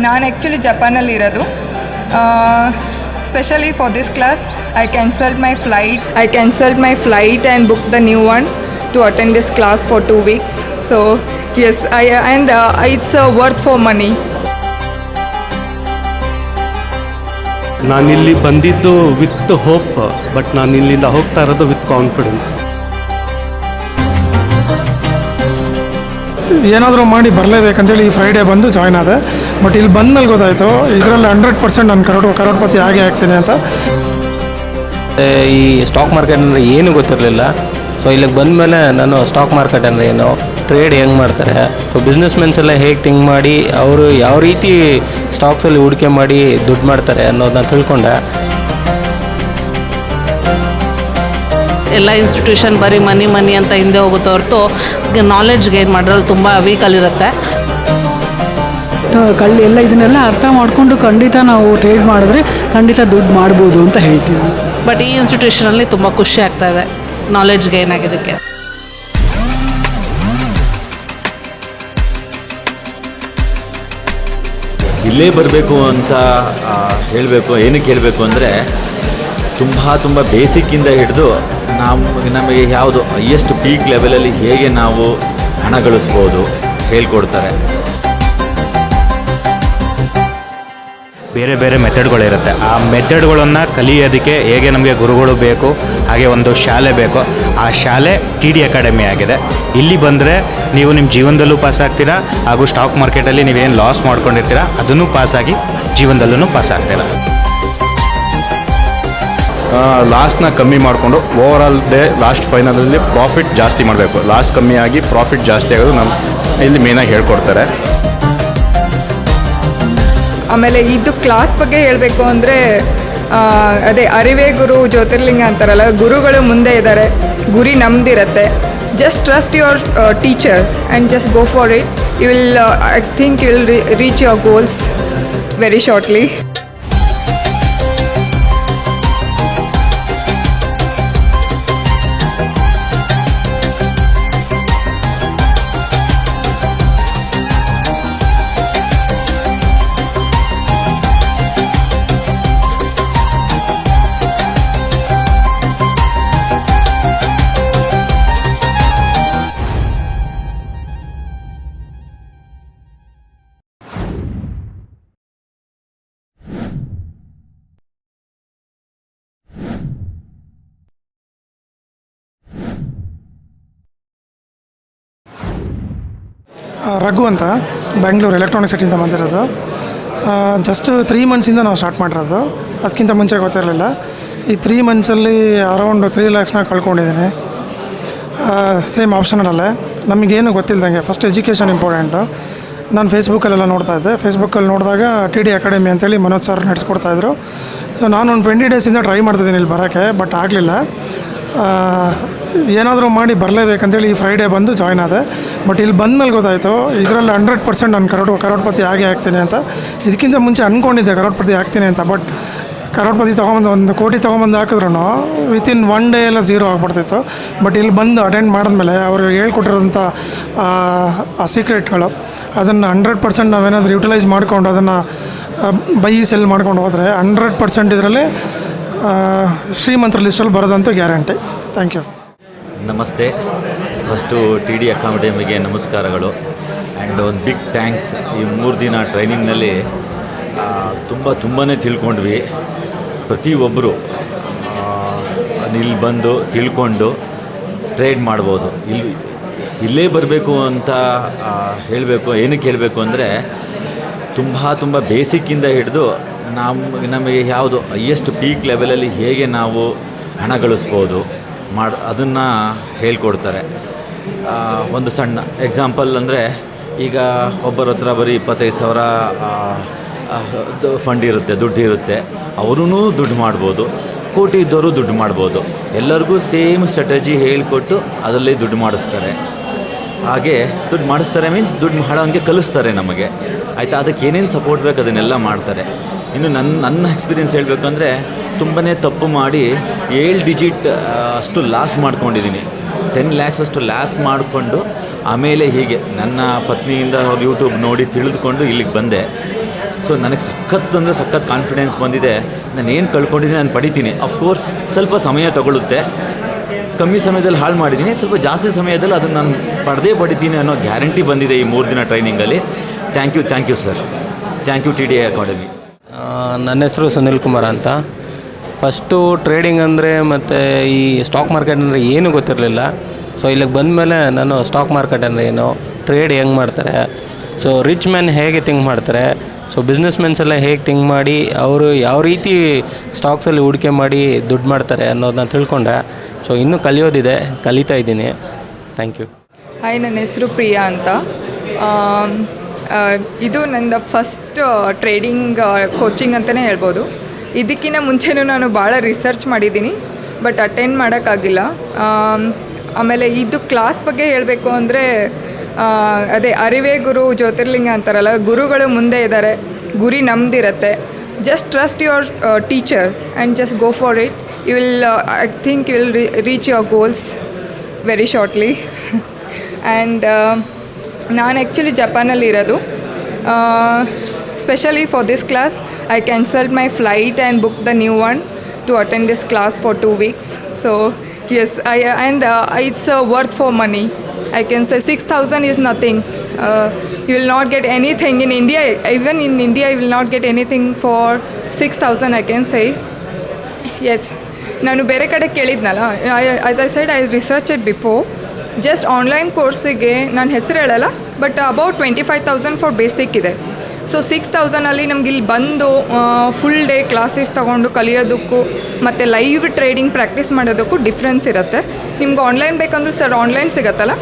ನಾನು ಆ್ಯಕ್ಚುಲಿ ಜಪಾನಲ್ಲಿರೋದು. Specially for this class I cancelled my flight and booked the new one to attend this class for 2 weeks. So yes, it's worth for money. ನಾನಿಲ್ಲಿ ಬಂದಿದ್ದು with hope, but ನಾನು ಇಲ್ಲಿಂದ ಹೋಗ್ತಾ ಇರೋದು with confidence. ಏನಾದರೂ ಮಾಡಿ ಬರಲೇಬೇಕಂತೇಳಿ ಈ ಫ್ರೈಡೇ ಬಂದು ಜಾಯ್ನ್ ಆದೆ. ಬಟ್ ಇಲ್ಲಿ ಬಂದಮೇಲೆ ಗೊತ್ತಾಯಿತು ಇದರಲ್ಲಿ 100% ನಾನು ಕರೋಡ್ಪತಿ ಆಗೇ ಆಗ್ತೀನಿ ಅಂತ. ಈ ಸ್ಟಾಕ್ ಮಾರ್ಕೆಟ್ ಅಂದರೆ ಏನು ಗೊತ್ತಿರಲಿಲ್ಲ. ಸೊ ಇಲ್ಲಿಗೆ ಬಂದಮೇಲೆ ನಾನು ಸ್ಟಾಕ್ ಮಾರ್ಕೆಟ್ ಅಂದರೆ ಏನು, ಟ್ರೇಡ್ ಹೆಂಗೆ ಮಾಡ್ತಾರೆ, ಸೊ ಬಿಸ್ನೆಸ್ ಮೆನ್ಸ್ ಎಲ್ಲ ಹೇಗೆ ಥಿಂಕ್ ಮಾಡಿ ಅವರು ಯಾವ ರೀತಿ ಸ್ಟಾಕ್ಸಲ್ಲಿ ಹೂಡಿಕೆ ಮಾಡಿ ದುಡ್ಡು ಮಾಡ್ತಾರೆ ಅನ್ನೋದನ್ನ ತಿಳ್ಕೊಂಡೆ. ಎಲ್ಲ ಇನ್ಸ್ಟಿಟ್ಯೂಷನ್ ಬರೀ ಮನಿ ಅಂತ ಹಿಂದೆ ಹೋಗುತ್ತೆ ಹೊರತು ನಾಲೆಡ್ಜ್ ಗೇನ್ ಮಾಡೋದ್ರಲ್ಲಿ ತುಂಬ ವೀಕಲ್ಲಿರುತ್ತೆ. ಎಲ್ಲ ಇದನ್ನೆಲ್ಲ ಅರ್ಥ ಮಾಡಿಕೊಂಡು ಖಂಡಿತ ನಾವು ಟ್ರೇಡ್ ಮಾಡಿದ್ರೆ ಖಂಡಿತ ದುಡ್ಡು ಮಾಡ್ಬೋದು ಅಂತ ಹೇಳ್ತೀವಿ. ಬಟ್ ಈ ಇನ್ಸ್ಟಿಟ್ಯೂಷನಲ್ಲಿ ತುಂಬ ಖುಷಿ ಆಗ್ತಾ ಇದೆ ನಾಲೆಡ್ಜ್ ಗೇನ್ ಆಗಿದ್ದಕ್ಕೆ. ಇಲ್ಲೇ ಬರಬೇಕು ಅಂತ ಹೇಳಬೇಕು. ಏನಕ್ಕೆ ಹೇಳಬೇಕು ಅಂದರೆ ತುಂಬ ಬೇಸಿಕ್ಕಿಂದ ಹಿಡಿದು ನಮಗೆ ಯಾವುದು ಹೈಯೆಸ್ಟ್ ಪೀಕ್ ಲೆವೆಲಲ್ಲಿ ಹೇಗೆ ನಾವು ಹಣ ಗಳಿಸ್ಬೋದು ಹೇಳ್ಕೊಡ್ತಾರೆ. ಬೇರೆ ಬೇರೆ ಮೆಥಡ್ಗಳಿರುತ್ತೆ. ಆ ಮೆಥಡ್ಗಳನ್ನು ಕಲಿಯೋದಕ್ಕೆ ಹೇಗೆ ನಮಗೆ ಗುರುಗಳು ಬೇಕು, ಹಾಗೆ ಒಂದು ಶಾಲೆ ಬೇಕು. ಆ ಶಾಲೆ TIDI ಅಕಾಡೆಮಿ ಆಗಿದೆ. ಇಲ್ಲಿ ಬಂದರೆ ನೀವು ನಿಮ್ಮ ಜೀವನದಲ್ಲೂ ಪಾಸ್ ಆಗ್ತೀರಾ, ಹಾಗೂ ಸ್ಟಾಕ್ ಮಾರ್ಕೆಟಲ್ಲಿ ನೀವೇನು ಲಾಸ್ ಮಾಡ್ಕೊಂಡಿರ್ತೀರ ಅದನ್ನು ಪಾಸಾಗಿ ಜೀವನದಲ್ಲೂ ಪಾಸ್ ಆಗ್ತೀರ. ಲಾಸ್ನ ಕಮ್ಮಿ ಮಾಡಿಕೊಂಡು ಓವರಾಲ್ ಲಾಸ್ಟ್ ಫೈನಲಲ್ಲಿ ಪ್ರಾಫಿಟ್ ಜಾಸ್ತಿ ಮಾಡಬೇಕು. ಲಾಸ್ ಕಮ್ಮಿ ಆಗಿ ಪ್ರಾಫಿಟ್ ಜಾಸ್ತಿ ಆಗೋದು ನಮ್ಮ ಇಲ್ಲಿ ಮೇನಾಗಿ ಹೇಳ್ಕೊಡ್ತಾರೆ. ಆಮೇಲೆ ಇದು ಕ್ಲಾಸ್ ಬಗ್ಗೆ ಹೇಳಬೇಕು ಅಂದರೆ ಅದೇ ಅರಿವೇ ಗುರು ಜ್ಯೋತಿರ್ಲಿಂಗ ಅಂತಾರಲ್ಲ, ಗುರುಗಳು ಮುಂದೆ ಇದ್ದಾರೆ, ಗುರಿ ನಮ್ದಿರುತ್ತೆ. Just trust your teacher and just go for it. You will I think you will reach your goals very shortly. Raghu ಅಂತ ಬ್ಯಾಂಗ್ಳೂರು ಎಲೆಕ್ಟ್ರಾನಿಕ್ ಸಿಟಿಯಿಂದ ಬಂದಿರೋದು. ಜಸ್ಟ್ 3 ಮಂತ್ಸಿಂದ ನಾವು ಸ್ಟಾರ್ಟ್ ಮಾಡಿರೋದು. ಅದಕ್ಕಿಂತ ಮುಂಚೆ ಗೊತ್ತಿರಲಿಲ್ಲ. ಈ 3 ಮಂತ್ಸಲ್ಲಿ ಅರೌಂಡ್ 3 lakhsನ ಕಳ್ಕೊಂಡಿದ್ದೀನಿ. ಸೇಮ್ ಆಪ್ಷನಲ್ಲೇ ನಮಗೇನು ಗೊತ್ತಿಲ್ಲದಂಗೆ ಫಸ್ಟ್ ಎಜುಕೇಷನ್ ಇಂಪಾರ್ಟೆಂಟು. ನಾನು ಫೇಸ್ಬುಕ್ಕಲ್ಲೆಲ್ಲ ನೋಡ್ತಾ ಇದ್ದೆ. ಫೇಸ್ಬುಕ್ಕಲ್ಲಿ ನೋಡಿದಾಗ TIDI ಅಕಾಡೆಮಿ ಅಂತೇಳಿ ಮನೋಜ್ ಸರ್ ನಡೆಸ್ಕೊಡ್ತಾಯಿದ್ರು. ಸೊ ನಾನು ಒಂದು 20 ಡೇಸಿಂದ ಟ್ರೈ ಮಾಡ್ತಿದ್ದೀನಿ ಇಲ್ಲಿ ಬರೋಕ್ಕೆ, ಬಟ್ ಆಗಲಿಲ್ಲ. ಏನಾದರೂ ಮಾಡಿ ಬರಲೇಬೇಕಂತೇಳಿ ಈ ಫ್ರೈಡೇ ಬಂದು ಜಾಯ್ನ್ ಆದೆ. ಬಟ್ ಇಲ್ಲಿ ಬಂದಮೇಲೆ ಗೊತ್ತಾಯಿತು ಇದರಲ್ಲಿ 100% ನಾನು ಕರೋಡ್ಪತಿ ಆಗೇ ಆಗ್ತೀನಿ ಅಂತ. ಇದಕ್ಕಿಂತ ಮುಂಚೆ ಅಂದ್ಕೊಂಡಿದ್ದೆ ಕರೋಡ್ಪತಿ ಆಗ್ತೀನಿ ಅಂತ. ಬಟ್ ಕರೋಡ್ಪತಿ ತೊಗೊಂಬಂದು 1 ಕೋಟಿ ತೊಗೊಂಬಂದು ಹಾಕಿದ್ರು ವಿತಿನ್ 1 ಡೇ ಎಲ್ಲ ಝೀರೋ ಆಗಿಬಿಡ್ತಿತ್ತು. ಬಟ್ ಇಲ್ಲಿ ಬಂದು ಅಟೆಂಡ್ ಮಾಡಿದ್ಮೇಲೆ ಅವರು ಹೇಳ್ಕೊಟ್ಟಿರೋಂಥ ಆ ಸೀಕ್ರೆಟ್ಗಳು ಅದನ್ನು 100% ನಾವೇನಾದರೂ ಯುಟಿಲೈಸ್ ಮಾಡಿಕೊಂಡು ಅದನ್ನು ಬೈ ಸೆಲ್ ಮಾಡ್ಕೊಂಡು ಹೋದರೆ 100% ಇದರಲ್ಲಿ ಶ್ರೀಮಂತರ ಲಿಸ್ಟಲ್ಲಿ ಬರೋದಂತೂ ಗ್ಯಾರಂಟಿ. Thank you. ನಮಸ್ತೆ. ಫಸ್ಟು TIDI ಅಕಾಡೆಮಿಗೆ ನಮಸ್ಕಾರಗಳು ಆ್ಯಂಡ್ ಒಂದು ಬಿಗ್ ಥ್ಯಾಂಕ್ಸ್. ಈ 3 ದಿನ ಟ್ರೈನಿಂಗ್ನಲ್ಲಿ ತುಂಬಾ ತಿಳ್ಕೊಂಡ್ವಿ. ಪ್ರತಿಯೊಬ್ಬರು ಇಲ್ಲಿ ಬಂದು ತಿಳ್ಕೊಂಡು ಟ್ರೇಡ್ ಮಾಡ್ಬೋದು. ಇಲ್ಲೇ ಬರಬೇಕು ಅಂತ ಹೇಳಬೇಕು. ಏನಕ್ಕೆ ಹೇಳಬೇಕು ಅಂದರೆ ತುಂಬ ಬೇಸಿಕ್ಕಿಂದ ಹಿಡಿದು ನಮಗೆ ಯಾವುದು ಹೈಯೆಸ್ಟ್ ಪೀಕ್ ಲೆವೆಲಲ್ಲಿ ಹೇಗೆ ನಾವು ಹಣ ಗಳಿಸ್ಬೋದು ಅದನ್ನು ಹೇಳ್ಕೊಡ್ತಾರೆ. ಒಂದು ಸಣ್ಣ ಎಕ್ಸಾಂಪಲ್ ಅಂದರೆ, ಈಗ ಒಬ್ಬರ ಹತ್ರ ಬರೀ 25,000 ಫಂಡ್ ಇರುತ್ತೆ, ದುಡ್ಡು ಇರುತ್ತೆ, ಅವರೂ ದುಡ್ಡು ಮಾಡ್ಬೋದು. ಕೋಟಿ ಇದ್ದವರು ದುಡ್ಡು ಮಾಡ್ಬೋದು. ಎಲ್ಲರಿಗೂ ಸೇಮ್ ಸ್ಟ್ರಾಟಜಿ ಹೇಳಿಕೊಟ್ಟು ಅದರಲ್ಲಿ ದುಡ್ಡು ಮಾಡಿಸ್ತಾರೆ. ಹಾಗೆ ದುಡ್ಡು ಮಾಡಿಸ್ತಾರೆ ಮೀನ್ಸ್ ದುಡ್ಡು ಮಾಡೋಂಗೆ ಕಲಿಸ್ತಾರೆ ನಮಗೆ, ಆಯಿತಾ. ಅದಕ್ಕೆ ಏನೇನು ಸಪೋರ್ಟ್ ಬೇಕು ಅದನ್ನೆಲ್ಲ ಮಾಡ್ತಾರೆ. ಇನ್ನು ನನ್ನ ಎಕ್ಸ್ಪೀರಿಯೆನ್ಸ್ ಹೇಳಬೇಕಂದ್ರೆ ತುಂಬಾ ತಪ್ಪು ಮಾಡಿ 7 ಡಿಜಿಟ್ ಅಷ್ಟು ಲಾಸ್ ಮಾಡ್ಕೊಂಡಿದ್ದೀನಿ. 10 lakhs ಅಷ್ಟು ಲಾಸ್ ಮಾಡಿಕೊಂಡು ಆಮೇಲೆ ಹೀಗೆ ನನ್ನ ಪತ್ನಿಯಿಂದ ಯೂಟ್ಯೂಬ್ ನೋಡಿ ತಿಳಿದುಕೊಂಡು ಇಲ್ಲಿಗೆ ಬಂದೆ. ಸೊ ನನಗೆ ಸಖತ್ ಕಾನ್ಫಿಡೆನ್ಸ್ ಬಂದಿದೆ. ನಾನು ಏನು ಕಳ್ಕೊಂಡಿದ್ದೀನಿ ನಾನು ಪಡಿತೀನಿ. ಅಫ್ಕೋರ್ಸ್ ಸ್ವಲ್ಪ ಸಮಯ ತಗೊಳ್ಳುತ್ತೆ, ಕಮ್ಮಿ ಸಮಯದಲ್ಲಿ ಹಾಳು ಮಾಡಿದ್ದೀನಿ, ಸ್ವಲ್ಪ ಜಾಸ್ತಿ ಸಮಯದಲ್ಲಿ ಅದನ್ನು ನಾನು ಪಡಿತೀನಿ ಅನ್ನೋ ಗ್ಯಾರಂಟಿ ಬಂದಿದೆ ಈ 3 ದಿನ ಟ್ರೈನಿಂಗಲ್ಲಿ. Thank you sir, thank you TIDI academy. ನನ್ನ ಹೆಸರು ಸುನಿಲ್ ಕುಮಾರ್ ಅಂತ. ಫಸ್ಟು ಟ್ರೇಡಿಂಗ್ ಅಂದರೆ ಮತ್ತು ಈ ಸ್ಟಾಕ್ ಮಾರ್ಕೆಟ್ ಅಂದರೆ ಏನೂ ಗೊತ್ತಿರಲಿಲ್ಲ. ಸೊ ಇಲ್ಲಿಗೆ ಬಂದಮೇಲೆ ನಾನು ಸ್ಟಾಕ್ ಮಾರ್ಕೆಟ್ ಅಂದರೆ ಏನು, ಟ್ರೇಡ್ ಹೆಂಗೆ ಮಾಡ್ತಾರೆ, ಸೊ ರಿಚ್ ಮ್ಯಾನ್ ಹೇಗೆ ಥಿಂಕ್ ಮಾಡ್ತಾರೆ, ಸೊ ಬಿಸ್ನೆಸ್ ಮೆನ್ಸ್ ಎಲ್ಲ ಹೇಗೆ ಥಿಂಕ್ ಮಾಡಿ ಅವರು ಯಾವ ರೀತಿ ಸ್ಟಾಕ್ಸಲ್ಲಿ ಹೂಡಿಕೆ ಮಾಡಿ ದುಡ್ಡು ಮಾಡ್ತಾರೆ ಅನ್ನೋದನ್ನ ತಿಳ್ಕೊಂಡೆ. ಸೊ ಇನ್ನೂ ಕಲಿಯೋದಿದೆ, ಕಲಿತಾ ಇದ್ದೀನಿ. Thank you. ಹಾಯ್, ನನ್ನ ಹೆಸರು ಪ್ರಿಯಾ ಅಂತ. ಇದು ನನ್ನ ಫಸ್ಟ್ ಟ್ರೇಡಿಂಗ್ ಕೋಚಿಂಗ್ ಅಂತಲೇ ಹೇಳ್ಬೋದು. ಇದಕ್ಕಿಂತ ಮುಂಚೆನೂ ನಾನು ಭಾಳ ರಿಸರ್ಚ್ ಮಾಡಿದ್ದೀನಿ, ಬಟ್ ಅಟೆಂಡ್ ಮಾಡೋಕ್ಕಾಗಿಲ್ಲ. ಆಮೇಲೆ ಇದು ಕ್ಲಾಸ್ ಬಗ್ಗೆ ಹೇಳಬೇಕು ಅಂದರೆ ಅದೇ ಅರಿವೇ ಗುರು ಜ್ಯೋತಿರ್ಲಿಂಗ ಅಂತಾರಲ್ಲ, ಗುರುಗಳು ಮುಂದೆ ಇದ್ದಾರೆ, ಗುರಿ ನಮ್ಮದಿರುತ್ತೆ. Just trust your teacher and just go for it. You will I think you will reach your goals very shortly. And ನಾನು ಆ್ಯಕ್ಚುಲಿ ಜಪಾನಲ್ಲಿರೋದು. Specially for this class I cancelled my flight and book the new one to attend this class for 2 weeks. So yes, it's worth for money. I can say 6,000 is nothing. You will not get anything in India. Even in India, you will not get anything for 6,000, I can say. Yes. ನಾನು ಬೇರೆ ಕಡೆ ಕೇಳಿದ್ನಲ್ಲ, as I said, I researched before. Just online ಕೋರ್ಸಿಗೆ ನಾನು ಹೆಸರು ಹೇಳಲ್ಲ, but about 25,000 for basic ಇದೆ. So 6,000ಅಲ್ಲಿ ನಮ್ಗೆ ಇಲ್ಲಿ ಬಂದು ಫುಲ್ ಡೇ ಕ್ಲಾಸಸ್ ತೊಗೊಂಡು ಕಲಿಯೋದಕ್ಕೂ ಮತ್ತು ಲೈವ್ ಟ್ರೇಡಿಂಗ್ ಪ್ರಾಕ್ಟೀಸ್ ಮಾಡೋದಕ್ಕೂ ಡಿಫ್ರೆನ್ಸ್ ಇರುತ್ತೆ. ನಿಮ್ಗೆ ಆನ್ಲೈನ್ ಬೇಕಂದ್ರೂ ಸರ್ ಆನ್ಲೈನ್ ಸಿಗುತ್ತಲ್ಲ,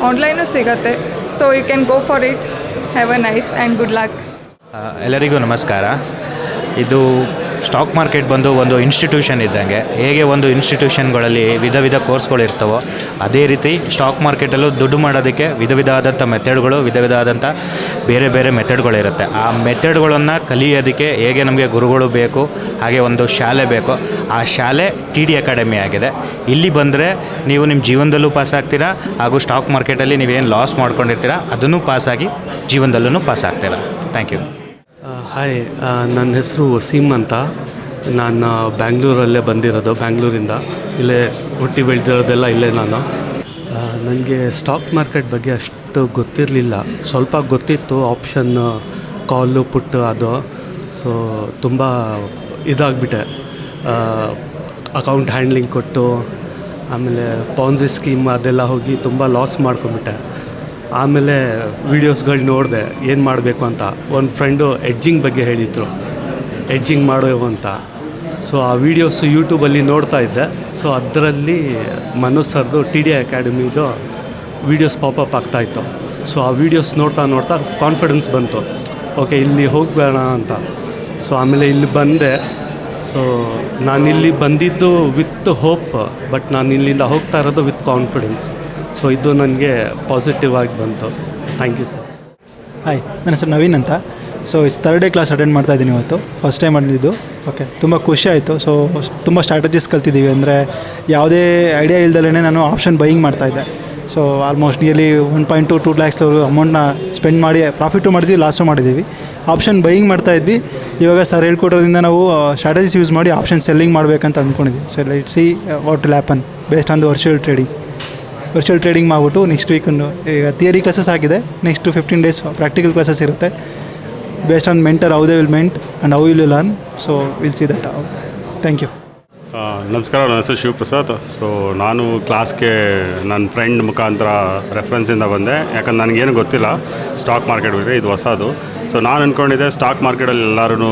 ಆನ್ಲೈನು ಸಿಗುತ್ತೆ. So you can go for it. Have a nice and good luck. ಎಲ್ಲರಿಗೂ ನಮಸ್ಕಾರ. ಇದು ಸ್ಟಾಕ್ ಮಾರ್ಕೆಟ್ ಬಂದು ಒಂದು ಇನ್ಸ್ಟಿಟ್ಯೂಷನ್ ಇದ್ದಂಗೆ. ಹೇಗೆ ಒಂದು ಇನ್ಸ್ಟಿಟ್ಯೂಷನ್ಗಳಲ್ಲಿ ವಿಧ ಕೋರ್ಸ್ಗಳು ಇರ್ತವೋ, ಅದೇ ರೀತಿ ಸ್ಟಾಕ್ ಮಾರ್ಕೆಟಲ್ಲೂ ದುಡ್ಡು ಮಾಡೋದಕ್ಕೆ ವಿಧವಾದಂಥ ಮೆಥಡ್ಗಳು, ವಿಧವಾದಂಥ ಬೇರೆ ಮೆಥಡ್ಗಳಿರುತ್ತೆ. ಆ ಮೆಥಡ್ಗಳನ್ನು ಕಲಿಯೋದಕ್ಕೆ ಹೇಗೆ ನಮಗೆ ಗುರುಗಳು ಬೇಕು, ಹಾಗೆ ಒಂದು ಶಾಲೆ ಬೇಕು. ಆ ಶಾಲೆ TIDI ಅಕಾಡೆಮಿ ಆಗಿದೆ. ಇಲ್ಲಿ ಬಂದರೆ ನೀವು ನಿಮ್ಮ ಜೀವನದಲ್ಲೂ ಪಾಸ್ ಆಗ್ತೀರಾ, ಹಾಗೂ ಸ್ಟಾಕ್ ಮಾರ್ಕೆಟಲ್ಲಿ ನೀವೇನು ಲಾಸ್ ಮಾಡ್ಕೊಂಡಿರ್ತೀರಾ ಅದನ್ನು ಪಾಸಾಗಿ ಜೀವನದಲ್ಲೂ ಪಾಸ್ ಆಗ್ತೀರಾ. Thank you. ಹಾಯ್, ನನ್ನ ಹೆಸರು ವಸೀಮ್ ಅಂತ. ನಾನು ಬ್ಯಾಂಗ್ಳೂರಲ್ಲೇ ಬಂದಿರೋದು, ಬ್ಯಾಂಗ್ಳೂರಿಂದ. ಇಲ್ಲೇ ಹುಟ್ಟಿ ಬೆಳೆದಿರೋದೆಲ್ಲ ಇಲ್ಲೇ ನಾನು. ನನಗೆ ಸ್ಟಾಕ್ ಮಾರ್ಕೆಟ್ ಬಗ್ಗೆ ಅಷ್ಟು ಗೊತ್ತಿರಲಿಲ್ಲ. ಸ್ವಲ್ಪ ಗೊತ್ತಿತ್ತು, ಆಪ್ಷನ್, ಕಾಲು, ಪುಟ್ಟು ಅದು. ಸೊ ತುಂಬ ಇದಾಗಿಬಿಟ್ಟೆ. ಅಕೌಂಟ್ ಹ್ಯಾಂಡ್ಲಿಂಗ್ ಕೊಟ್ಟು ಆಮೇಲೆ ಪಾನ್ಸಿ ಸ್ಕೀಮ್ ಅದೆಲ್ಲ ಹೋಗಿ ತುಂಬ ಲಾಸ್ ಮಾಡ್ಕೊಂಬಿಟ್ಟೆ. ಆಮೇಲೆ ವೀಡಿಯೋಸ್ಗಳು ನೋಡಿದೆ ಏನು ಮಾಡಬೇಕು ಅಂತ. ಒಂದು ಫ್ರೆಂಡು ಎಡ್ಜಿಂಗ್ ಬಗ್ಗೆ ಹೇಳಿದರು, ಎಡ್ಜಿಂಗ್ ಮಾಡೋ ಅಂತ. ಸೊ ಆ ವೀಡಿಯೋಸು ಯೂಟ್ಯೂಬಲ್ಲಿ ನೋಡ್ತಾ ಇದ್ದೆ. ಸೊ ಅದರಲ್ಲಿ ಮನೋಜ್ ಸರ್ದು TIDI ಅಕಾಡೆಮಿದು ವೀಡಿಯೋಸ್ ಪಾಪಪ್ ಆಗ್ತಾಯಿತ್ತು. ಸೊ ಆ ವೀಡಿಯೋಸ್ ನೋಡ್ತಾ ಕಾನ್ಫಿಡೆನ್ಸ್ ಬಂತು, ಓಕೆ ಇಲ್ಲಿ ಹೋಗಬೇಡ ಅಂತ. ಸೊ ಆಮೇಲೆ ಇಲ್ಲಿ ಬಂದೆ. ಸೊ ನಾನಿಲ್ಲಿ ಬಂದಿದ್ದು ವಿತ್ ಹೋಪ್, ಬಟ್ ನಾನು ಇಲ್ಲಿಂದ ಹೋಗ್ತಾ ಇರೋದು ವಿತ್ ಕಾನ್ಫಿಡೆನ್ಸ್. ಸೊ ಇದು ನನಗೆ ಪಾಸಿಟಿವ್ ಆಗಿ ಬಂತು. Thank you sir. ಹಾಯ್, ನನ್ನ ಹೆಸರು ನವೀನ್ ಅಂತ. So it's 3rd day class attend ಮಾಡ್ತಾಯಿದ್ದೀನಿ ಇವತ್ತು. ಫಸ್ಟ್ ಟೈಮ್ ಮಾಡಿದ್ದು. ಓಕೆ, ತುಂಬ ಖುಷಿ ಆಯಿತು. ಸೊ ತುಂಬ ಸ್ಟ್ರಾಟಜೀಸ್ ಕಲ್ತಿದ್ದೀವಿ. ಅಂದರೆ ಯಾವುದೇ ಐಡಿಯಾ ಇಲ್ದಲೇ ನಾನು ಆಪ್ಷನ್ ಬೈಯಿಂಗ್ ಮಾಡ್ತಾಯಿದ್ದೆ. ಸೊ ಆಲ್ಮೋಸ್ಟ್ ನಿಯರ್ಲಿ 1.2 lakhs ಅಮೌಂಟ್ನ ಸ್ಪೆಂಡ್ ಮಾಡಿ ಪ್ರಾಫಿಟು ಮಾಡಿದ್ವಿ, ಲಾಸು ಮಾಡಿದ್ದೀವಿ. ಆಪ್ಷನ್ ಬೈಯಿಂಗ್ ಮಾಡ್ತಾಯಿದ್ವಿ. ಇವಾಗ ಸರ್ ಹೇಳ್ಕೊಡೋದ್ರಿಂದ ನಾವು ಸ್ಟ್ರಾಟಜೀಸ್ ಯೂಸ್ ಮಾಡಿ ಆಪ್ಷನ್ ಸೆಲ್ಲಿಂಗ್ ಮಾಡಬೇಕಂತ ಅಂದ್ಕೊಂಡಿದ್ವಿ. So let's see what will happen based on the virtual trading ಮಾಡಿಬಿಟ್ಟು ನೆಕ್ಸ್ಟ್ ವೀಕನ್ನು ಈಗ ಥಿಯರಿ ಕ್ಲಾಸಸ್ ಆಗಿದೆ. ನೆಕ್ಸ್ಟ್ 15 days ಪ್ರಾಕ್ಟಿಕಲ್ ಕ್ಲಾಸಸ್ ಇರುತ್ತೆ. Based on mentor how they will made and how will learn. So will see that. Thank you. ನಮಸ್ಕಾರ, ನನ್ನ ಹೆಸರು Shivaprasad. So ನಾನು ಕ್ಲಾಸ್ಗೆ ನನ್ನ ಫ್ರೆಂಡ್ ಮುಖಾಂತರ ರೆಫರೆನ್ಸಿಂದ ಬಂದೆ. ಯಾಕಂದ್ರೆ ನನಗೇನು ಗೊತ್ತಿಲ್ಲ ಸ್ಟಾಕ್ ಮಾರ್ಕೆಟ್ ಬಗ್ಗೆ, ಇದು ಹೊಸದು. ಸೊ ನಾನು ಅಂದ್ಕೊಂಡಿದ್ದೆ ಸ್ಟಾಕ್ ಮಾರ್ಕೆಟಲ್ಲಿ ಎಲ್ಲರೂ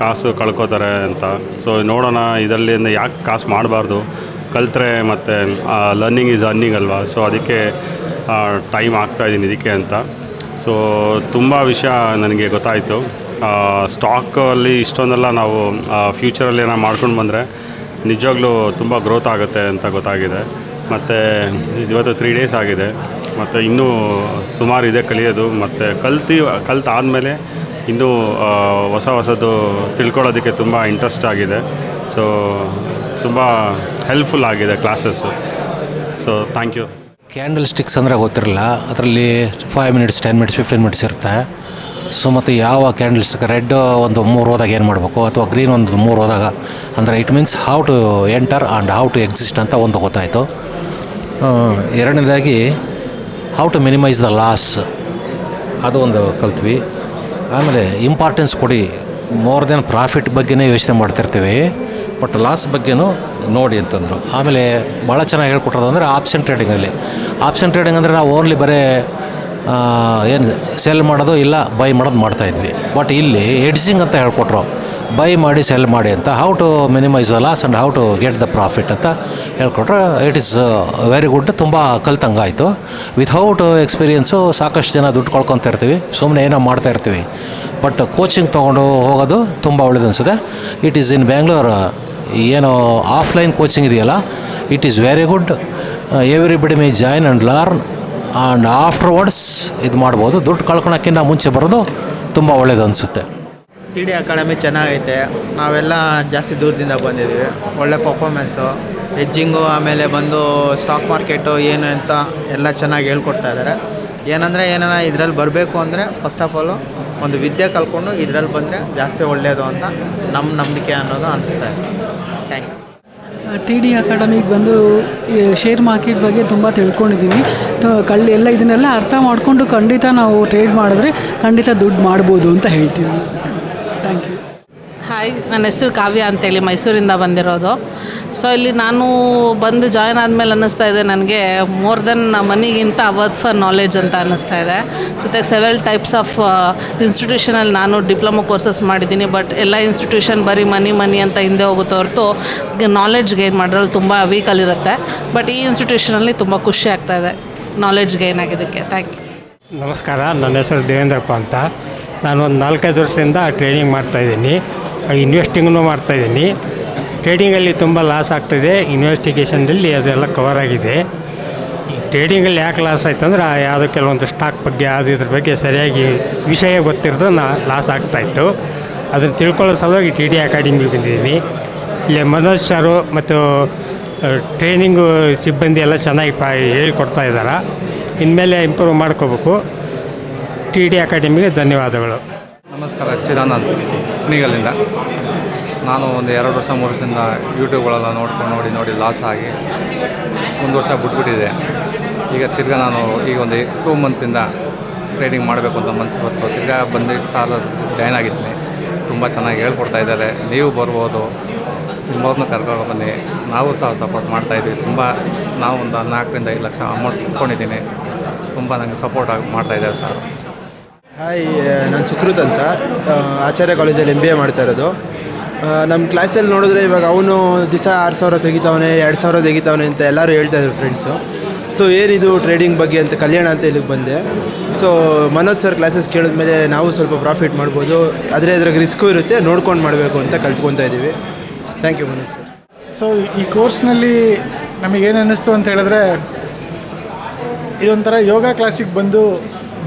ಕಾಸು ಕಳ್ಕೊತಾರೆ ಅಂತ. ಸೊ ನೋಡೋಣ, ಇದರಲ್ಲಿಂದ ಯಾಕೆ ಕಾಸು ಮಾಡಬಾರ್ದು, ಕಲ್ತ್ರೆ ಮತ್ತು ಲರ್ನಿಂಗ್ ಈಸ್ ಅರ್ನಿಂಗ್ ಅಲ್ವಾ. ಸೊ ಅದಕ್ಕೆ ಟೈಮ್ ಆಗ್ತಾಯಿದ್ದೀನಿ ಇದಕ್ಕೆ ಅಂತ. ಸೊ ತುಂಬ ವಿಷಯ ನನಗೆ ಗೊತ್ತಾಯಿತು. ಸ್ಟಾಕಲ್ಲಿ ಇಷ್ಟೊಂದೆಲ್ಲ ನಾವು ಫ್ಯೂಚರಲ್ಲಿ ಏನೋ ಮಾಡ್ಕೊಂಡು ಬಂದರೆ ನಿಜವಾಗ್ಲೂ ತುಂಬ ಗ್ರೋತ್ ಆಗುತ್ತೆ ಅಂತ ಗೊತ್ತಾಗಿದೆ. ಮತ್ತು ಇವತ್ತು 3 days ಆಗಿದೆ, ಮತ್ತು ಇನ್ನೂ ಸುಮಾರು ಇದೆ ಕಲಿಯೋದು. ಮತ್ತು ಕಲ್ತಾದಮೇಲೆ ಇನ್ನೂ ಹೊಸದು ತಿಳ್ಕೊಳ್ಳೋದಕ್ಕೆ ತುಂಬ ಇಂಟ್ರೆಸ್ಟ್ ಆಗಿದೆ. ಸೊ ತುಂಬ ಹೆಲ್ಪ್ಫುಲ್ ಆಗಿದೆ classes. So thank you. Candle sticks ಅಂದರೆ ಗೊತ್ತಿರಲಿಲ್ಲ. ಅದರಲ್ಲಿ 5 minutes 10 minutes 15 minutes ಇರುತ್ತೆ. ಸೊ ಮತ್ತು ಯಾವ ಕ್ಯಾಂಡಲ್ಸ್ ರೆಡ್ ಒಂದು 3 ಹೋದಾಗ ಏನು ಮಾಡಬೇಕು ಅಥವಾ ಗ್ರೀನ್ ಒಂದು 3 ಹೋದಾಗ ಅಂದರೆ it means how to enter and how to exist ಅಂತ ಒಂದು ಗೊತ್ತಾಯಿತು. ಎರಡನೇದಾಗಿ how to minimise the loss ಅದು ಒಂದು ಕಲ್ತ್ವಿ. ಆಮೇಲೆ ಇಂಪಾರ್ಟೆನ್ಸ್ ಕೊಡಿ, ಮೋರ್ ದೆನ್ ಪ್ರಾಫಿಟ್ ಬಗ್ಗೆನೇ ಯೋಚನೆ ಮಾಡ್ತಿರ್ತೀವಿ, ಬಟ್ ಲಾಸ್ ಬಗ್ಗೆನೂ ನೋಡಿ ಅಂತಂದರು. ಆಮೇಲೆ ಭಾಳ ಚೆನ್ನಾಗಿ ಹೇಳ್ಕೊಟ್ರೋದು ಅಂದರೆ ಆಪ್ಷನ್ ಟ್ರೇಡಿಂಗಲ್ಲಿ. ಆಪ್ಷನ್ ಟ್ರೇಡಿಂಗ್ ಅಂದರೆ ನಾವು ಓನ್ಲಿ ಬರೀ ಏನು ಸೆಲ್ ಮಾಡೋದು ಇಲ್ಲ ಬೈ ಮಾಡೋದು ಮಾಡ್ತಾಯಿದ್ವಿ. ಬಟ್ ಇಲ್ಲಿ ಎಡ್ಜಿಂಗ್ ಅಂತ ಹೇಳ್ಕೊಟ್ರು, ಬೈ ಮಾಡಿ ಸೆಲ್ ಮಾಡಿ ಅಂತ, how to minimise the loss and how to get the profit ಅಂತ ಹೇಳ್ಕೊಟ್ರೆ ಇಟ್ ಈಸ್ ವೆರಿ ಗುಡ್. ತುಂಬ ಕಲ್ತಂಗಾಯಿತು. ವಿಥೌಟ್ ಎಕ್ಸ್ಪೀರಿಯೆನ್ಸು ಸಾಕಷ್ಟು ಜನ ದುಡ್ಡು ಕಳ್ಕೊತಾ ಇರ್ತೀವಿ, ಸುಮ್ಮನೆ ಏನೋ ಮಾಡ್ತಾ ಇರ್ತೀವಿ. ಬಟ್ ಕೋಚಿಂಗ್ ತೊಗೊಂಡು ಹೋಗೋದು ತುಂಬ ಒಳ್ಳೇದು ಅನಿಸುತ್ತೆ. ಇಟ್ ಈಸ್ ಇನ್ ಬ್ಯಾಂಗ್ಳೂರ್ ಏನು ಆಫ್ಲೈನ್ ಕೋಚಿಂಗ್ ಇದೆಯಲ್ಲ, it is very good. Everybody May join and learn and afterwards ಇದು ಮಾಡ್ಬೋದು. ದುಡ್ಡು ಕಳ್ಕೊಳಕ್ಕಿಂತ ಮುಂಚೆ ಬರೋದು ತುಂಬ ಒಳ್ಳೇದು ಅನಿಸುತ್ತೆ. TIDI ಅಕಾಡೆಮಿ ಚೆನ್ನಾಗೈತೆ. ನಾವೆಲ್ಲ ಜಾಸ್ತಿ ದೂರದಿಂದ ಬಂದಿದ್ದೀವಿ. ಒಳ್ಳೆ ಪರ್ಫಾರ್ಮೆನ್ಸು, ಎಜ್ಜಿಂಗು, ಆಮೇಲೆ ಬಂದು ಸ್ಟಾಕ್ ಮಾರ್ಕೆಟು ಏನು ಅಂತ ಎಲ್ಲ ಚೆನ್ನಾಗಿ ಹೇಳ್ಕೊಡ್ತಾ ಇದ್ದಾರೆ. ಏನಂದರೆ ಏನಾರ ಇದರಲ್ಲಿ ಬರಬೇಕು ಅಂದರೆ ಫಸ್ಟ್ ಆಫ್ ಆಲು ಒಂದು ವಿದ್ಯೆ ಕಲ್ತ್ಕೊಂಡು ಇದರಲ್ಲಿ ಬಂದರೆ ಜಾಸ್ತಿ ಒಳ್ಳೆಯದು ಅಂತ ನಮ್ಮ ನಂಬಿಕೆ ಅನ್ನೋದು ಅನಿಸ್ತಾ ಇದೆ. ಥ್ಯಾಂಕ್ಸ್. TIDI ಅಕಾಡೆಮಿಗೆ ಬಂದು ಶೇರ್ ಮಾರ್ಕೆಟ್ ಬಗ್ಗೆ ತುಂಬ ತಿಳ್ಕೊಂಡಿದ್ದೀನಿ. ಎಲ್ಲ ಇದನ್ನೆಲ್ಲ ಅರ್ಥ ಮಾಡಿಕೊಂಡು ಖಂಡಿತ ನಾವು ಟ್ರೇಡ್ ಮಾಡಿದ್ರೆ ಖಂಡಿತ ದುಡ್ಡು ಮಾಡ್ಬೋದು ಅಂತ ಹೇಳ್ತೀನಿ. Thank you. ಹಾಯ್, ನನ್ನ ಹೆಸರು ಕಾವ್ಯ ಅಂತೇಳಿ ಮೈಸೂರಿಂದ ಬಂದಿರೋದು. ಸೊ ಇಲ್ಲಿ ನಾನು ಬಂದು ಜಾಯ್ನ್ ಆದಮೇಲೆ ಅನ್ನಿಸ್ತಾ ಇದೆ ನನಗೆ ಮೋರ್ ದೆನ್ ಮನಿಗಿಂತ ವರ್ತ್ ಫಾರ್ ನಾಲೆಡ್ಜ್ ಅಂತ ಅನ್ನಿಸ್ತಾ ಇದೆ. ಜೊತೆಗೆ ಸೆವೆರಲ್ ಟೈಪ್ಸ್ ಆಫ್ ಇನ್ಸ್ಟಿಟ್ಯೂಷನಲ್ಲಿ ನಾನು ಡಿಪ್ಲೊಮಾ ಕೋರ್ಸಸ್ ಮಾಡಿದ್ದೀನಿ. ಬಟ್ ಎಲ್ಲ ಇನ್ಸ್ಟಿಟ್ಯೂಷನ್ ಬರೀ ಮನಿ ಅಂತ ಹಿಂದೆ ಹೋಗುತ್ತೆ ಹೊರತು ನಾಲೆಡ್ಜ್ ಗೇನ್ ಮಾಡೋದ್ರಲ್ಲಿ ತುಂಬ ವೀಕಲ್ಲಿರುತ್ತೆ. ಬಟ್ ಈ ಇನ್ಸ್ಟಿಟ್ಯೂಷನಲ್ಲಿ ತುಂಬ ಖುಷಿ ಆಗ್ತಾಯಿದೆ ನಾಲೆಡ್ಜ್ ಗೇನ್ ಆಗಿದ್ದಕ್ಕೆ. Thank you. ನಮಸ್ಕಾರ, ನನ್ನ ಹೆಸರು ದೇವೇಂದ್ರಪ್ಪ ಅಂತ. ನಾನು ಒಂದು 4-5 ವರ್ಷದಿಂದ ಟ್ರೇಡಿಂಗ್ ಮಾಡ್ತಾಯಿದ್ದೀನಿ, ಇನ್ವೆಸ್ಟಿಂಗೂ ಮಾಡ್ತಾಯಿದ್ದೀನಿ. ಟ್ರೇಡಿಂಗಲ್ಲಿ ತುಂಬ ಲಾಸ್ ಆಗ್ತಾಯಿದೆ, ಇನ್ವೆಸ್ಟಿಗೇಷನ್ದಲ್ಲಿ ಅದೆಲ್ಲ ಕವರ್ ಆಗಿದೆ. ಟ್ರೇಡಿಂಗಲ್ಲಿ ಯಾಕೆ ಲಾಸ್ ಆಯ್ತು ಅಂದರೆ ಯಾವುದೋ ಕೆಲವೊಂದು ಸ್ಟಾಕ್ ಬಗ್ಗೆ ಇದ್ರ ಬಗ್ಗೆ ಸರಿಯಾಗಿ ವಿಷಯ ಗೊತ್ತಿರೋದು ಲಾಸ್ ಆಗ್ತಾಯಿತ್ತು. ಅದನ್ನು ತಿಳ್ಕೊಳ್ಳೋ ಸಲುವಾಗಿ TIDI ಅಕಾಡೆಮಿಗೆ ಬಂದಿದ್ದೀನಿ. ಇಲ್ಲಿ ಮನೋಜ್ ಸರು ಮತ್ತು ಟ್ರೈನಿಂಗು ಸಿಬ್ಬಂದಿ ಎಲ್ಲ ಚೆನ್ನಾಗಿ ಹೇಳಿಕೊಡ್ತಾ ಇದ್ದಾರೆ. ಇನ್ಮೇಲೆ ಇಂಪ್ರೂವ್ ಮಾಡ್ಕೋಬೇಕು. TIDI ಅಕಾಡೆಮಿಗೆ ಧನ್ಯವಾದಗಳು. ನಮಸ್ಕಾರ, ಚಿದಾನಂದ್ ಕುಣಿಗಲ್ಲಿಂದ. ನಾನು ಒಂದು 2 ವರ್ಷ 3 ವರ್ಷದಿಂದ ಯೂಟ್ಯೂಬ್ಗಳೆಲ್ಲ ನೋಡಿ ಲಾಸ್ ಆಗಿ 1 ವರ್ಷ ಬಿಟ್ಬಿಟ್ಟಿದೆ. ಈಗ ತಿರ್ಗಾ ನಾನು ಈಗ ಒಂದು 2 ಮಂತಿಂದ ಟ್ರೇಡಿಂಗ್ ಮಾಡಬೇಕು ಅಂತ ಮನಸ್ಸು ಬಂತು. ತಿರ್ಗಾ ಬಂದು ಸಾಲ ಜಾಯ್ನ್ ಆಗಿದ್ದೀನಿ. ತುಂಬ ಚೆನ್ನಾಗಿ ಹೇಳ್ಕೊಡ್ತಾ ಇದ್ದಾರೆ. ನೀವು ಬರ್ಬೋದು, ನಿಮ್ಮವ್ರನ್ನ ಕರ್ಕೊಂಡು ಬನ್ನಿ. ನಾವು ಸಹ ಸಪೋರ್ಟ್ ಮಾಡ್ತಾಯಿದ್ವಿ. ತುಂಬ ನಾವು ಒಂದು 4-5 ಲಕ್ಷ ಅಮೌಂಟ್ ಇಟ್ಕೊಂಡಿದ್ದೀನಿ. ತುಂಬ ನನಗೆ ಸಪೋರ್ಟ್ ಮಾಡ್ತಾಯಿದ್ದಾರೆ ಸರ್. ಹಾಯ್, ನಾನು ಸುಕೃತ್ ಅಂತ, ಆಚಾರ್ಯ ಕಾಲೇಜಲ್ಲಿ MBA ಮಾಡ್ತಾ ಇರೋದು. ನಮ್ಮ ಕ್ಲಾಸಲ್ಲಿ ನೋಡಿದ್ರೆ ಇವಾಗ ಅವನು ದಿವಸ 6,000 ತೆಗಿತಾವನೆ, 2,000 ತೆಗಿತಾವನೆ ಅಂತ ಎಲ್ಲರೂ ಹೇಳ್ತಾಯಿದ್ರು ಫ್ರೆಂಡ್ಸು. ಸೊ ಏನಿದು ಟ್ರೇಡಿಂಗ್ ಬಗ್ಗೆ ಅಂತ ಕಲ್ಯಾಣ ಅಂತ ಇಲ್ಲಿಗೆ ಬಂದೆ. ಸೊ ಮನೋಜ್ ಸರ್ ಕ್ಲಾಸಸ್ ಕೇಳಿದ್ಮೇಲೆ ನಾವು ಸ್ವಲ್ಪ ಪ್ರಾಫಿಟ್ ಮಾಡ್ಬೋದು, ಆದರೆ ಅದ್ರಾಗ ರಿಸ್ಕು ಇರುತ್ತೆ, ನೋಡ್ಕೊಂಡು ಮಾಡಬೇಕು ಅಂತ ಕಲ್ತ್ಕೊತಾ ಇದ್ದೀವಿ. Thank you Manoj sir. So ಈ ಕೋರ್ಸ್ನಲ್ಲಿ ನಮಗೇನು ಅನ್ನಿಸ್ತು ಅಂತ ಹೇಳಿದ್ರೆ, ಇದೊಂಥರ ಯೋಗ ಕ್ಲಾಸಿಗೆ ಬಂದು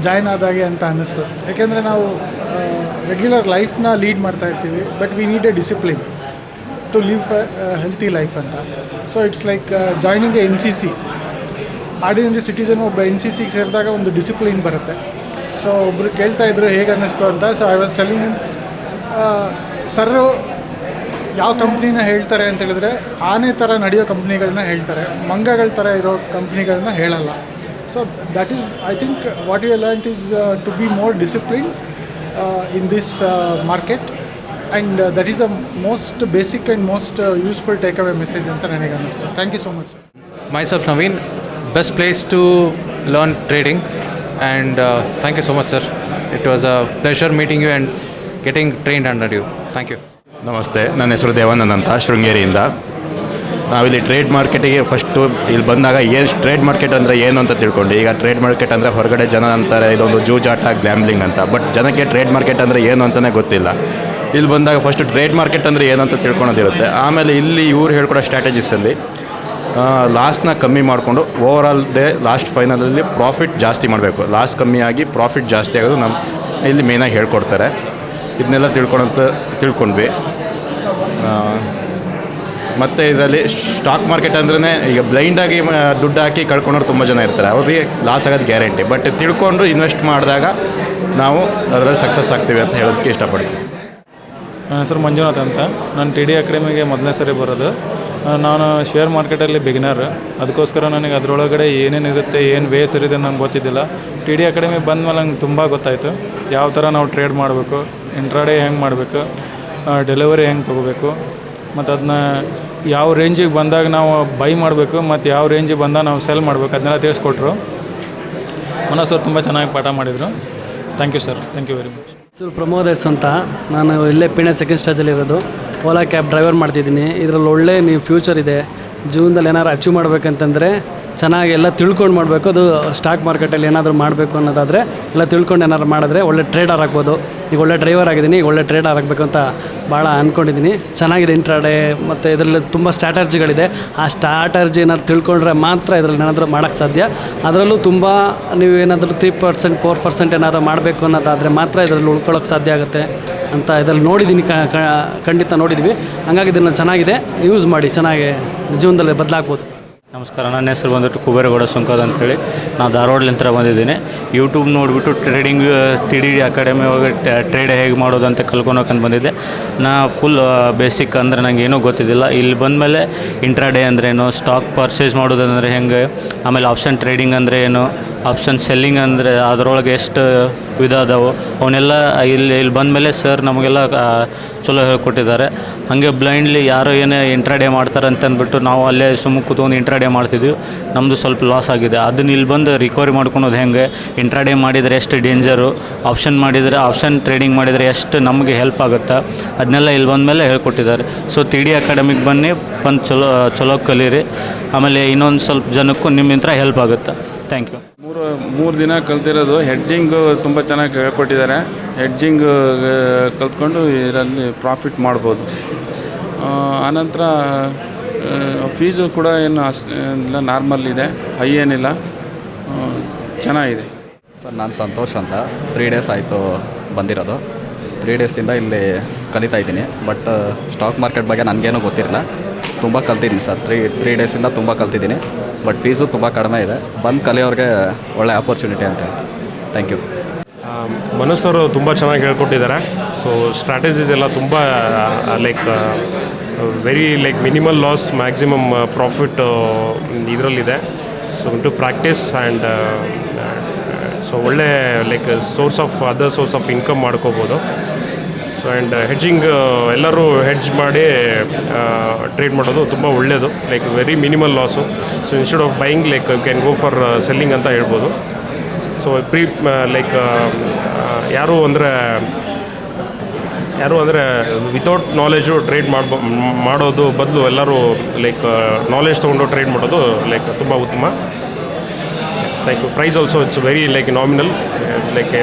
ಜಾಯ್ನ್ ಆದಾಗೆ ಅಂತ ಅನ್ನಿಸ್ತು. ಯಾಕೆಂದರೆ ನಾವು ರೆಗ್ಯುಲರ್ ಲೈಫ್ನ ಲೀಡ್ ಮಾಡ್ತಾ ಇರ್ತೀವಿ, but we need a discipline to live healthy life ಅಂತ. So it's like joining a NCC. Ordinary citizen ಒಬ್ಬ NCCಗೆ ಸೇರಿದಾಗ ಒಂದು ಡಿಸಿಪ್ಲಿನ್ ಬರುತ್ತೆ. ಸೊ ಒಬ್ಬರು ಕೇಳ್ತಾ ಇದ್ರು ಹೇಗೆ ಅನ್ನಿಸ್ತು ಅಂತ. So I was telling sir ಯಾವ ಕಂಪ್ನಿನ ಹೇಳ್ತಾರೆ ಅಂತ ಹೇಳಿದ್ರೆ, ಆನೆ ಥರ ನಡೆಯೋ ಕಂಪ್ನಿಗಳನ್ನ ಹೇಳ್ತಾರೆ, ಮಂಗಗಳ ಥರ ಇರೋ ಕಂಪ್ನಿಗಳನ್ನ ಹೇಳಲ್ಲ. So that is, I think, what we learned is to be more disciplined in this market, and that is the most basic and most useful takeaway message anta nanage annistu. Thank you so much, sir. Myself Naveen, best place to learn trading, and thank you so much, sir. It was a pleasure meeting you and getting trained under you. Thank you. ನಮಸ್ತೆ, ನನ್ನ ಹೆಸರು ದೇವಾನಂದ್ ಅಂತ, ಶೃಂಗೇರಿಯಿಂದ. ನಾವಿಲ್ಲಿ trade ಮಾರ್ಕೆಟಿಗೆ first ಇಲ್ಲಿ ಬಂದಾಗ trade market ಅಂದರೆ ಏನು ಅಂತ ತಿಳ್ಕೊಂಡು, ಈಗ ಟ್ರೇಡ್ ಮಾರ್ಕೆಟ್ ಅಂದರೆ ಹೊರಗಡೆ ಜನ ಅಂತಾರೆ ಇದೊಂದು ಜೂಜಾಟ, ಗ್ಯಾಮ್ಲಿಂಗ್ ಅಂತ. ಬಟ್ ಜನಕ್ಕೆ ಟ್ರೇಡ್ ಮಾರ್ಕೆಟ್ ಅಂದರೆ ಏನು ಅಂತಲೇ ಗೊತ್ತಿಲ್ಲ. ಇಲ್ಲಿ ಬಂದಾಗ ಫಸ್ಟು ಟ್ರೇಡ್ ಮಾರ್ಕೆಟ್ ಅಂದರೆ ಏನು ಅಂತ ತಿಳ್ಕೊಳೋದಿರುತ್ತೆ. ಆಮೇಲೆ ಇಲ್ಲಿ ಇವ್ರು ಹೇಳ್ಕೊಡೋ ಸ್ಟ್ರಾಟಜಿಸಲ್ಲಿ ಲಾಸ್ನ ಕಮ್ಮಿ ಮಾಡಿಕೊಂಡು ಓವರಾಲ್ ಲಾಸ್ಟ್ ಫೈನಲಲ್ಲಿ ಪ್ರಾಫಿಟ್ ಜಾಸ್ತಿ ಮಾಡಬೇಕು. ಲಾಸ್ ಕಮ್ಮಿಯಾಗಿ ಪ್ರಾಫಿಟ್ ಜಾಸ್ತಿ ಆಗೋದು ನಮ್ಮ ಇಲ್ಲಿ ಮೇಯ್ನಾಗಿ ಹೇಳ್ಕೊಡ್ತಾರೆ. ಇದನ್ನೆಲ್ಲ ತಿಳ್ಕೊಂಡ್ವಿ. ಮತ್ತು ಇದರಲ್ಲಿ ಸ್ಟಾಕ್ ಮಾರ್ಕೆಟ್ ಅಂದ್ರೆ ಈಗ ಬ್ಲೈಂಡಾಗಿ ದುಡ್ಡು ಹಾಕಿ ಕಳ್ಕೊಂಡವ್ರು ತುಂಬ ಜನ ಇರ್ತಾರೆ, ಅವ್ರಿಗೆ ಲಾಸ್ ಆಗೋದು ಗ್ಯಾರಂಟಿ. ಬಟ್ ತಿಳ್ಕೊಂಡು ಇನ್ವೆಸ್ಟ್ ಮಾಡಿದಾಗ ನಾವು ಅದರಲ್ಲಿ ಸಕ್ಸಸ್ ಆಗ್ತೀವಿ ಅಂತ ಹೇಳೋದಕ್ಕೆ ಇಷ್ಟಪಡ್ತೀನಿ. ನನ್ನ ಹೆಸರು ಮಂಜುನಾಥ್ ಅಂತ. ನಾನು ಟಿ ಡಿ ಅಕಾಡೆಮಿಗೆ ಮೊದಲನೇ ಸರಿ ಬರೋದು. ನಾನು ಶೇರ್ ಮಾರ್ಕೆಟಲ್ಲಿ ಬಿಗಿನರ್, ಅದಕ್ಕೋಸ್ಕರ ನನಗೆ ಅದರೊಳಗಡೆ ಏನೇನಿರುತ್ತೆ, ಏನು ವೇಸ್ ಇರುತ್ತೆ ನಂಗೆ ಗೊತ್ತಿದ್ದಿಲ್ಲ. ಟಿ ಡಿ ಅಕಾಡೆಮಿ ಬಂದಮೇಲೆ ನಂಗೆ ತುಂಬ ಗೊತ್ತಾಯಿತು ಯಾವ ಥರ ನಾವು ಟ್ರೇಡ್ ಮಾಡಬೇಕು, ಇಂಟ್ರಾಡೇ ಹೆಂಗೆ ಮಾಡಬೇಕು, ಡೆಲಿವರಿ ಹೆಂಗೆ ತೊಗೋಬೇಕು, ಮತ್ತು ಅದನ್ನ ಯಾವ ರೇಂಜಿಗೆ ಬಂದಾಗ ನಾವು ಬೈ ಮಾಡಬೇಕು ಮತ್ತು ಯಾವ ರೇಂಜಿಗೆ ಬಂದಾಗ ನಾವು ಸೆಲ್ ಮಾಡಬೇಕು, ಅದನ್ನೆಲ್ಲ ತಿಳಿಸ್ಕೊಟ್ರು. ಮನೋಜ್ ಸರ್ ತುಂಬ ಚೆನ್ನಾಗಿ ಪಾಠ ಮಾಡಿದರು. Thank you sir, thank you very much. Sir Pramod S ಅಂತ. ನಾನು ಇಲ್ಲೇ ಪುಣೆ ಸೆಕೆಂಡ್ ಸ್ಟೇಜಲ್ಲಿರೋದು. ಓಲಾ ಕ್ಯಾಬ್ ಡ್ರೈವರ್ ಮಾಡ್ತಿದ್ದೀನಿ. ಇದರಲ್ಲಿ ಒಳ್ಳೆ ನೀವು ಫ್ಯೂಚರ್ ಇದೆ. ಜೀವನದಲ್ಲಿ ಏನಾದ್ರು ಅಚೀವ್ ಮಾಡಬೇಕಂತಂದರೆ ಚೆನ್ನಾಗಿ ಎಲ್ಲ ತಿಳ್ಕೊಂಡು ಮಾಡಬೇಕು. ಅದು ಸ್ಟಾಕ್ ಮಾರ್ಕೆಟಲ್ಲಿ ಏನಾದರೂ ಮಾಡಬೇಕು ಅನ್ನೋದಾದರೆ ಎಲ್ಲ ತಿಳ್ಕೊಂಡು ಏನಾದ್ರು ಮಾಡಿದ್ರೆ ಒಳ್ಳೆ ಟ್ರೇಡರ್ ಆಗ್ಬೋದು. ಈಗ ಒಳ್ಳೆ ಡ್ರೈವರ್ ಆಗಿದ್ದೀನಿ, ಈಗ ಒಳ್ಳೆ ಟ್ರೇಡರ್ ಆಗಬೇಕು ಅಂತ ಭಾಳ ಅಂದ್ಕೊಂಡಿದ್ದೀನಿ. ಚೆನ್ನಾಗಿದೆ ಇಂಟ್ರಾಡೇ, ಮತ್ತು ಇದರಲ್ಲಿ ತುಂಬ ಸ್ಟ್ರಾಟರ್ಜಿಗಳಿದೆ. ಆ ಸ್ಟ್ರಾಟರ್ಜಿ ಏನಾದ್ರು ತಿಳ್ಕೊಂಡ್ರೆ ಮಾತ್ರ ಇದರಲ್ಲಿ ಏನಾದರೂ ಮಾಡೋಕ್ಕೆ ಸಾಧ್ಯ. ಅದರಲ್ಲೂ ತುಂಬ ನೀವು ಏನಾದರೂ 3% 4% ಏನಾದರೂ ಮಾಡಬೇಕು ಅನ್ನೋದಾದರೆ ಮಾತ್ರ ಇದರಲ್ಲಿ ಉಳ್ಕೊಳ್ಳೋಕ್ಕೆ ಸಾಧ್ಯ ಆಗುತ್ತೆ ಅಂತ ಇದರಲ್ಲಿ ನೋಡಿದ್ದೀನಿ, ಖಂಡಿತ ನೋಡಿದ್ವಿ. ಹಂಗಾಗಿ ಇದನ್ನು ಚೆನ್ನಾಗಿದೆ, ಯೂಸ್ ಮಾಡಿ, ಚೆನ್ನಾಗಿ ಜೀವನದಲ್ಲಿ ಬದಲಾಗ್ಬೋದು. ನಮಸ್ಕಾರ, ನನ್ನ ಹೆಸರು ಬಂದ್ಬಿಟ್ಟು ಕುಬೇರಗೌಡ ಸುಂಕದ ಅಂತೇಳಿ. ನಾನು ಧಾರವಾಡಲಿಂದ ಬಂದಿದ್ದೀನಿ. ಯೂಟ್ಯೂಬ್ ನೋಡಿಬಿಟ್ಟು ಟ್ರೇಡಿಂಗ್ TIDI ಅಕಾಡೆಮಿ ಹೋಗಿ ಟ್ರೇಡ್ ಹೇಗೆ ಮಾಡೋದು ಅಂತ ಕಲ್ಕೊಳಕಂತ ಬಂದಿದ್ದೆ. ನಾ ಫುಲ್ ಬೇಸಿಕ್ ಅಂದರೆ ನನಗೆ ಏನೂ ಗೊತ್ತಿದ್ದಿಲ್ಲ. ಇಲ್ಲಿ ಬಂದಮೇಲೆ ಇಂಟ್ರಾಡೇ ಅಂದ್ರೇನು, ಸ್ಟಾಕ್ ಪರ್ಚೇಸ್ ಮಾಡೋದಂದರೆ ಹೆಂಗೆ, ಆಮೇಲೆ ಆಪ್ಷನ್ ಟ್ರೇಡಿಂಗ್ ಅಂದರೆ ಏನು, ಆಪ್ಷನ್ ಸೆಲ್ಲಿಂಗ್ ಅಂದರೆ ಅದರೊಳಗೆ ಎಷ್ಟು ವಿಧ ಅದಾವೆ ಅವನ್ನೆಲ್ಲ ಇಲ್ಲಿ ಬಂದಮೇಲೆ ಸರ್ ನಮಗೆಲ್ಲ ಚಲೋ ಹೇಳ್ಕೊಟ್ಟಿದ್ದಾರೆ. ಹಾಗೆ ಬ್ಲೈಂಡ್ಲಿ ಯಾರು ಏನೇ ಇಂಟ್ರಾಡೇ ಮಾಡ್ತಾರೆ ಅಂತಂದ್ಬಿಟ್ಟು ನಾವು ಅಲ್ಲೇ ಸುಮ್ಮನೆ ಕೂತ್ಕೊಂಡು ಇಂಟ್ರಾಡೇ ಮಾಡ್ತಿದ್ವಿ. ನಮ್ಮದು ಸ್ವಲ್ಪ ಲಾಸ್ ಆಗಿದೆ. ಅದನ್ನ ಇಲ್ಲಿ ಬಂದು ರಿಕವರಿ ಮಾಡ್ಕೊಳೋದು ಹೆಂಗೆ, ಇಂಟ್ರಾಡೇ ಮಾಡಿದರೆ ಎಷ್ಟು ಡೇಂಜರು, ಆಪ್ಷನ್ ಟ್ರೇಡಿಂಗ್ ಮಾಡಿದರೆ ಎಷ್ಟು ನಮಗೆ ಹೆಲ್ಪ್ ಆಗುತ್ತೆ, ಅದನ್ನೆಲ್ಲ ಇಲ್ಲಿ ಬಂದಮೇಲೆ ಹೇಳ್ಕೊಟ್ಟಿದ್ದಾರೆ. ಸೊ TIDI ಅಕಾಡೆಮಿಗೆ ಬಂದು ಚಲೋ ಕಲೀರಿ. ಆಮೇಲೆ ಇನ್ನೊಂದು ಸ್ವಲ್ಪ ಜನಕ್ಕೂ ನಿಮ್ಮಿಂದ ಹೆಲ್ಪ್ ಆಗುತ್ತೆ. Thank you. ಮೂರು ದಿನ ಕಲ್ತಿರೋದು. ಹೆಡ್ಜಿಂಗು ತುಂಬ ಚೆನ್ನಾಗಿ ಹೇಳ್ಕೊಟ್ಟಿದ್ದಾರೆ. ಹೆಡ್ಜಿಂಗ್ ಕಲ್ತ್ಕೊಂಡು ಇದರಲ್ಲಿ ಪ್ರಾಫಿಟ್ ಮಾಡ್ಬೋದು. ಆನಂತರ ಫೀಸು ಕೂಡ ಏನು ಅಷ್ಟೆಲ್ಲ ನಾರ್ಮಲ್ ಇದೆ, ಹೈ ಏನಿಲ್ಲ, ಚೆನ್ನಾಗಿದೆ. ಸರ್ ನಾನು ಸಂತೋಷ್ ಅಂತ. 3 ಡೇಸ್ ಆಯಿತು ಬಂದಿರೋದು. 3 ಡೇಸಿಂದ ಇಲ್ಲಿ ಕಲಿತಾ ಇದ್ದೀನಿ. ಬಟ್ ಸ್ಟಾಕ್ ಮಾರ್ಕೆಟ್ ಬಗ್ಗೆ ನನಗೇನೂ ಗೊತ್ತಿರಲಿಲ್ಲ. ತುಂಬ ಕಲ್ತಿದ್ದೀನಿ ಸರ್. 3 ಡೇಸಿಂದ ತುಂಬ ಕಲ್ತಿದ್ದೀನಿ. ಬಟ್ ಫೀಸು ತುಂಬ ಕಡಿಮೆ ಇದೆ. ಬಂದು ಕಲಿಯೋರಿಗೆ ಒಳ್ಳೆ ಆಪರ್ಚುನಿಟಿ ಅಂತ ಹೇಳ್ತೀನಿ. Thank you. ಮನೋಜ್ ಸರ್ ತುಂಬ ಚೆನ್ನಾಗಿ ಹೇಳ್ಕೊಟ್ಟಿದ್ದಾರೆ. ಸೊ ಸ್ಟ್ರಾಟಜೀಸ್ ಎಲ್ಲ ತುಂಬ very minimal loss maximum profit ಇದರಲ್ಲಿದೆ. So to practice and so ಒಳ್ಳೆ ಸೋರ್ಸ್ ಆಫ್ ಇನ್ಕಮ್ ಮಾಡ್ಕೋಬೋದು. ಸೊ ಆ್ಯಂಡ್ ಹೆಡ್ಜಿಂಗ್ ಎಲ್ಲರೂ ಹೆಡ್ಜ್ ಮಾಡಿ ಟ್ರೇಡ್ ಮಾಡೋದು ತುಂಬ ಒಳ್ಳೆಯದು. Very minimal loss. So instead of buying you can go for selling ಅಂತ ಹೇಳ್ಬೋದು. ಸೊ ಯಾರು ಅಂದರೆ ವಿತೌಟ್ ನಾಲೆಜು ಟ್ರೇಡ್ ಮಾಡೋದು ಬದಲು ಎಲ್ಲರೂ ನಾಲೆಜ್ ತೊಗೊಂಡು ಟ್ರೇಡ್ ಮಾಡೋದು ತುಂಬ ಉತ್ತಮ. Thank you. Price also it's very nominal,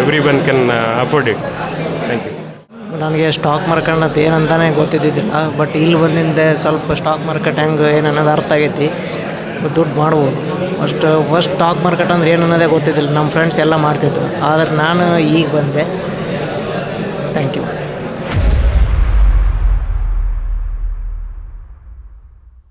every one can afford it. Thank you. ನನಗೆ ಸ್ಟಾಕ್ ಮಾರ್ಕೆಟ್ ಅಂತ ಏನಂತಾನೆ ಗೊತ್ತಿದ್ದಿದ್ದಿಲ್ಲ. ಬಟ್ ಇಲ್ಲಿ ಬಂದಿಂದ ಸ್ವಲ್ಪ ಸ್ಟಾಕ್ ಮಾರ್ಕೆಟ್ ಹೆಂಗೆ ಏನನ್ನೋದು ಅರ್ಥ ಆಗೈತಿ. ದುಡ್ಡು ಮಾಡ್ಬೋದು. ಫಸ್ಟ್ ಸ್ಟಾಕ್ ಮಾರ್ಕೆಟ್ ಅಂದ್ರೆ ಏನು ಅನ್ನೋದೇ ಗೊತ್ತಿದ್ದಿಲ್ಲ. ನಮ್ಮ ಫ್ರೆಂಡ್ಸ್ ಎಲ್ಲ ಮಾಡ್ತಿದ್ರು, ಆದರೆ ನಾನು ಈಗ ಬಂದೆ. Thank you.